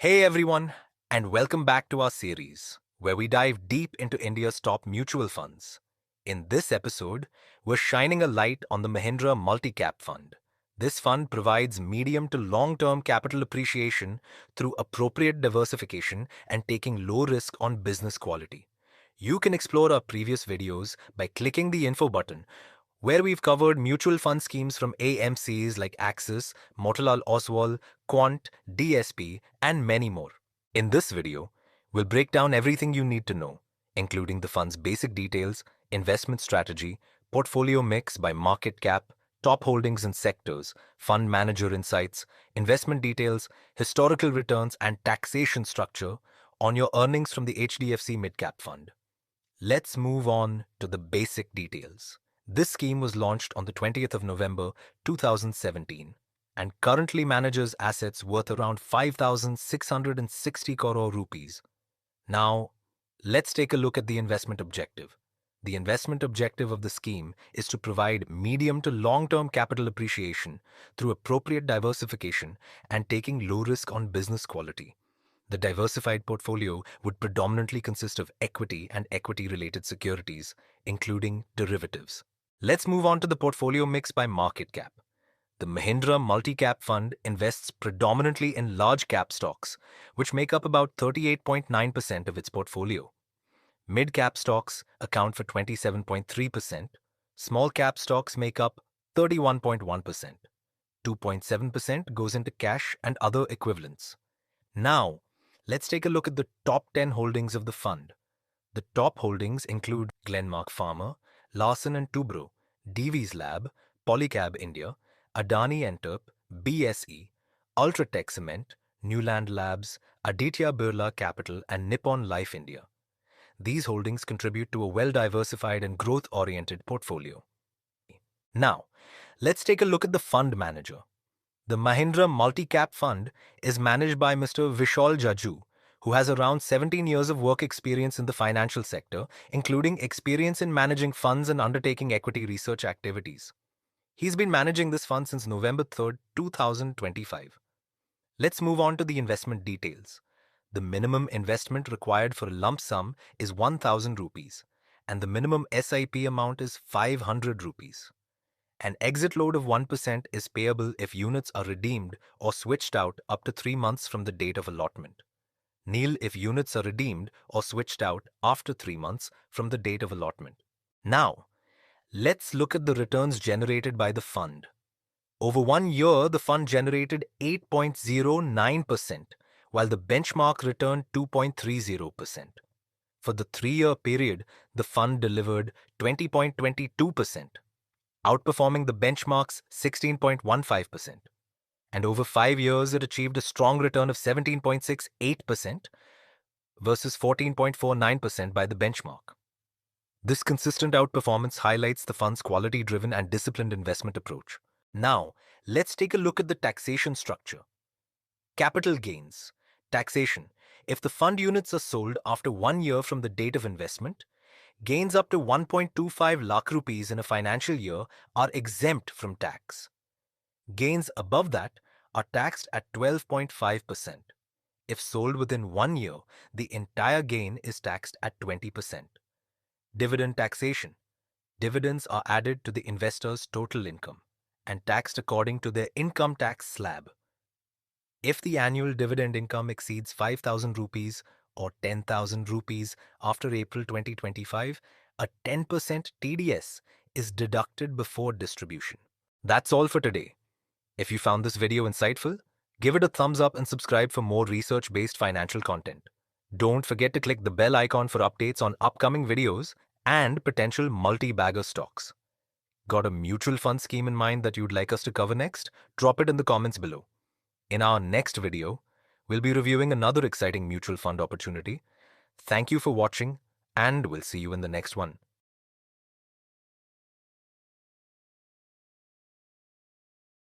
Hey everyone, and welcome back to our series, where we dive deep into India's top mutual funds. In this episode, we're shining a light on the Mahindra Multicap Fund. This fund provides medium to long-term capital appreciation through appropriate diversification and taking low risk on business quality. You can explore our previous videos by clicking the info button, where we've covered mutual fund schemes from AMCs like Axis, Motilal Oswal, Quant, DSP, and many more. In this video, we'll break down everything you need to know, including the fund's basic details, investment strategy, portfolio mix by market cap, top holdings and sectors, fund manager insights, investment details, historical returns, and taxation structure on your earnings from the HDFC Midcap Fund. Let's move on to the basic details. This scheme was launched on the 20th of November 2017 and currently manages assets worth around 5,660 crore rupees. Now, let's take a look at the investment objective. The investment objective of the scheme is to provide medium to long-term capital appreciation through appropriate diversification and taking low risk on business quality. The diversified portfolio would predominantly consist of equity and equity-related securities, including derivatives. Let's move on to the portfolio mix by market cap. The Mahindra Multicap Fund invests predominantly in large cap stocks, which make up about 38.9% of its portfolio. Mid cap stocks account for 27.3%, small cap stocks make up 31.1%. 2.7% goes into cash and other equivalents. Now, let's take a look at the top 10 holdings of the fund. The top holdings include Glenmark Pharma, Larsen & Toubro, Divi's Lab, Polycab India, Adani Enterp, BSE, Ultratech Cement, Newland Labs, Aditya Birla Capital, and Nippon Life India. These holdings contribute to a well-diversified and growth-oriented portfolio. Now, let's take a look at the fund manager. The Mahindra Multicap Fund is managed by Mr. Vishal Jaju, who has around 17 years of work experience in the financial sector, including experience in managing funds and undertaking equity research activities. He's been managing this fund since November 3rd, 2025. Let's move on to the investment details. The minimum investment required for a lump sum is 1,000 rupees, and the minimum SIP amount is 500 rupees. An exit load of 1% is payable if units are redeemed or switched out up to 3 months from the date of allotment. Nil if units are redeemed or switched out after 3 months from the date of allotment. Now, let's look at the returns generated by the fund. Over 1 year, the fund generated 8.09%, while the benchmark returned 2.30%. For the 3-year period, the fund delivered 20.22%, outperforming the benchmark's 16.15%. And over 5 years, it achieved a strong return of 17.68% versus 14.49% by the benchmark. This consistent outperformance highlights the fund's quality-driven and disciplined investment approach. Now, let's take a look at the taxation structure. Capital gains. Taxation. If the fund units are sold after 1 year from the date of investment, gains up to 1.25 lakh rupees in a financial year are exempt from tax. Gains above that are taxed at 12.5%. If sold within 1 year, the entire gain is taxed at 20%. Dividend taxation. Dividends are added to the investor's total income and taxed according to their income tax slab. If the annual dividend income exceeds 5,000 rupees or 10,000 rupees after April 2025, a 10% TDS is deducted before distribution. That's all for today. If you found this video insightful, give it a thumbs up and subscribe for more research-based financial content. Don't forget to click the bell icon for updates on upcoming videos and potential multi-bagger stocks. Got a mutual fund scheme in mind that you'd like us to cover next? Drop it in the comments below. In our next video, we'll be reviewing another exciting mutual fund opportunity. Thank you for watching, and we'll see you in the next one.